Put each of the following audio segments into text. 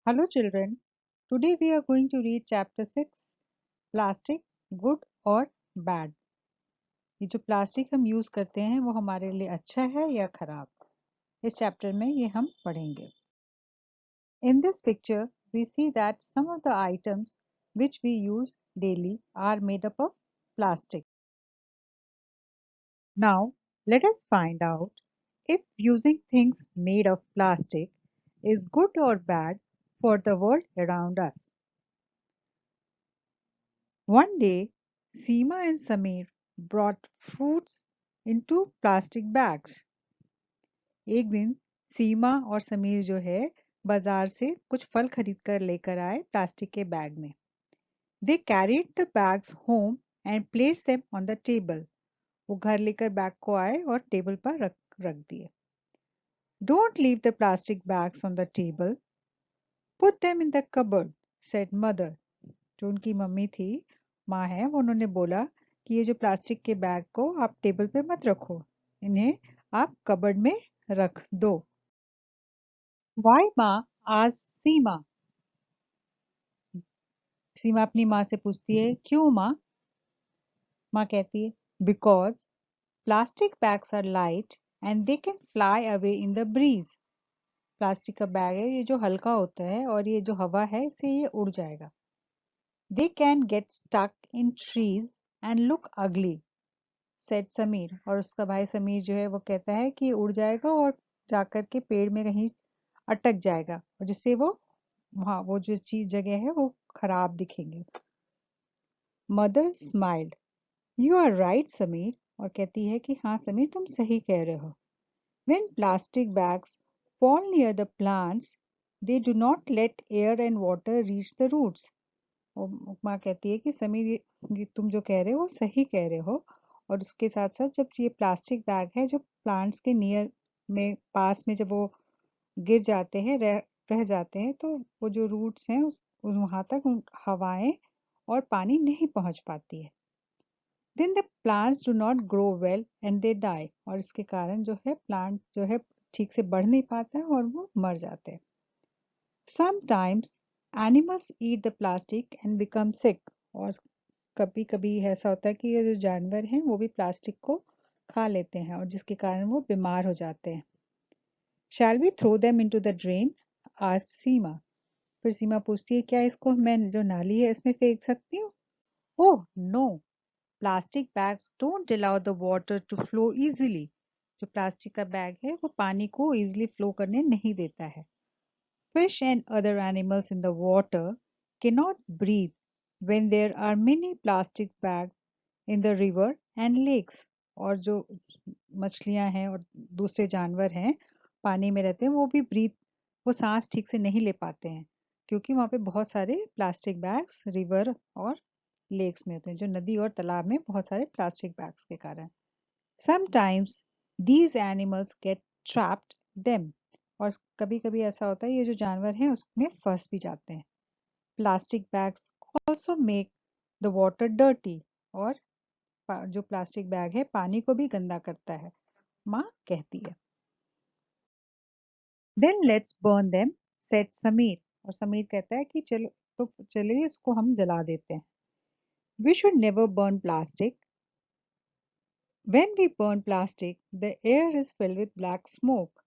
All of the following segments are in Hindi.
Hello children, today we are going to read chapter 6 Plastic Good or Bad। ये जो प्लास्टिक हम यूज करते हैं वो हमारे लिए अच्छा है या खराब, इस चैप्टर में ये हम पढ़ेंगे। In this picture we see that some of the items which we use daily are made up of plastic. Now let us find out if using things made of plastic is good or bad for the world around us. One day, Seema and Samir brought fruits in two plastic bags. एक दिन सीमा और समीर जो है बाजार से कुछ फल खरीद कर लेकर आए प्लास्टिक के बैग में। They carried the bags home and placed them on the table. वो घर लेकर बैग को आए और टेबल पर रख दिए। Don't leave the plastic bags on the table. Put them in the cupboard, said mother. जो उनकी मम्मी थी, माँ है, वो उन्होंने बोला कि ये जो प्लास्टिक के बैग को आप टेबल पे मत रखो, इन्हें आप कबर्ड में रख दो। Why माँ? asked सीमा। सीमा अपनी माँ से पूछती है, क्यों माँ? माँ कहती है, because plastic bags are light and they can fly away in the breeze. Plastic का बैग है, ये जो हल्का होता है और ये जो हवा है इससे ये उड़ जाएगा। They can get stuck in trees and look ugly, said Sameer. और उसका भाई समीर जो है वो कहता है कि उड़ जाएगा और जाकर के पेड़ में कहीं अटक जाएगा और जिससे वो वहां वो जो चीज जगह है वो खराब दिखेंगे। Mother smiled, you are right Sameer. और कहती है कि हाँ समीर, तुम सही कह रहे हो। When plastic bags fall near the plants, they do not let air and water reach the roots. और माँ कहती है कि समीर ये तुम जो कह रहे हो वो सही कह रहे हो। और उसके साथ साथ जब ये प्लास्टिक बैग है जो प्लांट्स के नियर में पास में जब वो गिर जाते हैं रह जाते हैं तो वो जो रूट्स हैं वहां तक हवाएं और पानी नहीं पहुंच पाती है। Then the plants do not grow well and they die. और इसके कारण जो है प्लांट जो है ठीक से बढ़ नहीं पाता है और वो मर जाते हैं। Sometimes animals eat the plastic and become sick। और कभी कभी ऐसा होता है कि ये जो जानवर हैं वो भी प्लास्टिक को खा लेते हैं और जिसके कारण वो बीमार हो जाते हैं। Shall we throw them into the drain? asked सीमा। फिर सीमा पूछती है, क्या इसको मैं जो नाली है इसमें फेंक सकती हूँ? Oh no, plastic bags don't allow the water to flow easily। जो प्लास्टिक का बैग है वो पानी को इजीली फ्लो करने नहीं देता है। Fish and other animals in the water cannot breathe when there are many plastic bags in the river and lakes। और जो मछलियां हैं और दूसरे जानवर हैं पानी में रहते हैं वो सांस ठीक से नहीं ले पाते हैं क्योंकि वहां पे बहुत सारे प्लास्टिक बैग्स रिवर और लेक्स में होते हैं, जो नदी और तालाब में बहुत सारे प्लास्टिक बैग्स के कारण। Sometimes these animals get trapped them। और कभी-कभी ऐसा होता है ये जो जानवर हैं उसमें फंस भी जाते हैं। Plastic bags also make the water dirty। और जो प्लास्टिक बैग है पानी को भी गंदा करता है, माँ कहती है। Then let's burn them, said Sameer. और समीर कहता है कि चलो तो चलिए इसको हम जला देते हैं। We should never burn plastic। When we burn plastic, the air is filled with black smoke।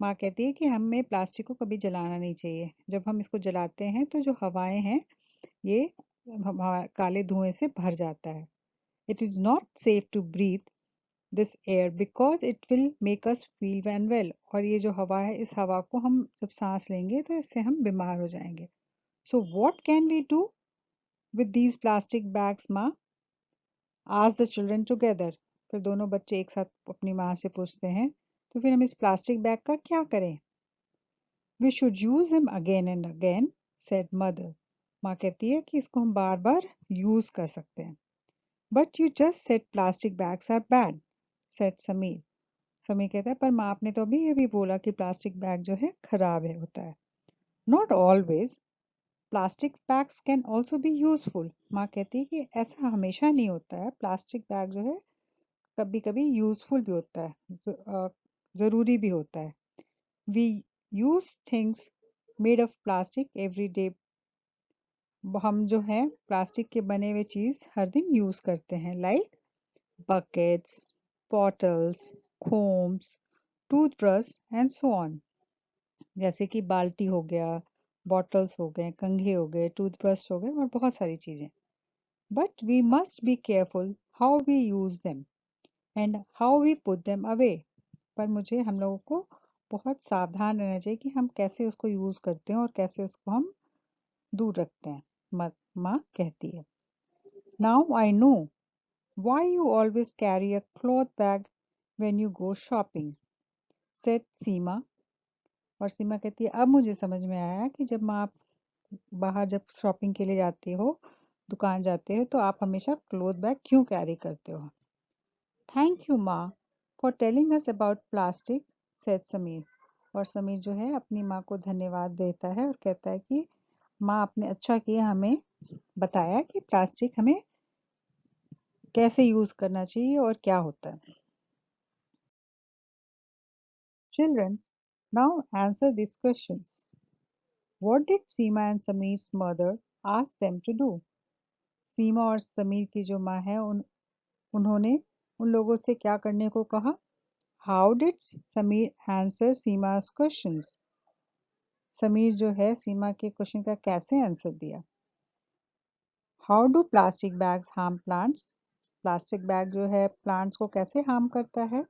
माँ कहती है कि हमें प्लास्टिक को कभी जलाना नहीं चाहिए। जब हम इसको जलाते हैं तो जो हवाएं हैं ये काले धुएं से भर जाता है। It is not safe to breathe this air because it will make us feel unwell. और ये जो हवा है इस हवा को हम जब सांस लेंगे तो इससे हम बीमार हो जाएंगे। So what can we do with these plastic bags माँ? Asked the children together. फिर दोनों बच्चे एक साथ अपनी माँ से पूछते हैं, तो फिर हम इस प्लास्टिक बैग का क्या करें? We should use him again and again, said mother। माँ कहती है कि इसको हम बार बार यूज कर सकते हैं। But you just said plastic bags are bad, said Sameer. Sameer कहता है पर माँ आपने तो अभी ये भी बोला कि प्लास्टिक बैग जो है खराब है होता है। Not always, plastic bags can also be useful। माँ कहती है कि ऐसा हमेशा नहीं होता है, प्लास्टिक बैग जो है कभी कभी यूजफुल भी होता है, जरूरी भी होता है। We use things made of plastic every day. हम जो है प्लास्टिक के बने हुए चीज हर दिन यूज करते हैं, like buckets, bottles, combs, toothbrush and so on. जैसे कि बाल्टी हो गया, बॉटल्स हो गए, कंघे हो गए, टूथब्रश हो गए और बहुत सारी चीजें। But we must be careful how we use them and how we put them away. पर मुझे हम लोगों को बहुत सावधान रहना चाहिए कि हम कैसे उसको यूज करते हैं और कैसे उसको हम दूर रखते हैं, माँ कहती है। Now I know why you always carry a cloth bag when you go shopping, said Seema. और सीमा कहती है अब मुझे समझ में आया कि जब माँ बाहर जब शॉपिंग के लिए जाते हो, दुकान जाते हो, तो आप हमेशा क्लॉथ बैग क्यों कैरी करते हो। थैंक यू माँ for telling us about plastic, said Sameer. और समीर जो है अपनी माँ को धन्यवाद देता है और कहता है कि माँ आपने अच्छा किया हमें बताया कि प्लास्टिक हमें कैसे यूज करना चाहिए और क्या होता है। Children, now answer these questions. What did Seema and Sameer's mother ask them to do? सीमा और समीर की जो माँ है उन्होंने उन लोगों से क्या करने को कहा? How did Sameer answer Seema's questions? Sameer जो है सीमा के क्वेश्चन का कैसे आंसर दिया? How do plastic bags harm plants? Plastic bag जो है प्लांट्स को कैसे हार्म करता है?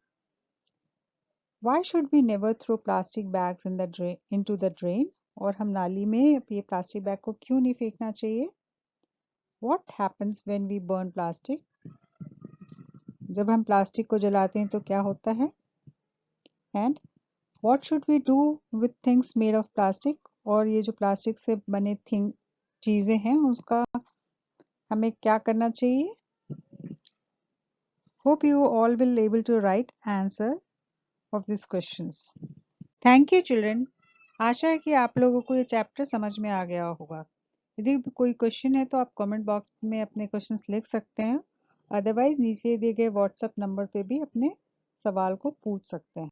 Why should we never throw plastic bags in the drain, into the drain? और हम नाली में ये प्लास्टिक बैग को क्यों नहीं फेंकना चाहिए? What happens when we burn plastic? जब हम प्लास्टिक को जलाते हैं तो क्या होता है? And what should we do with things made of plastic? और ये जो प्लास्टिक से बने चीजें हैं उसका हमें क्या करना चाहिए? Hope you all will able to write answer of these questions. Thank you children. आशा है कि आप लोगों को ये चैप्टर समझ में आ गया होगा। यदि कोई क्वेश्चन है तो आप कमेंट बॉक्स में अपने क्वेश्चंस लिख सकते हैं, अदरवाइज नीचे दिए गए व्हाट्सएप नंबर पे भी अपने सवाल को पूछ सकते हैं।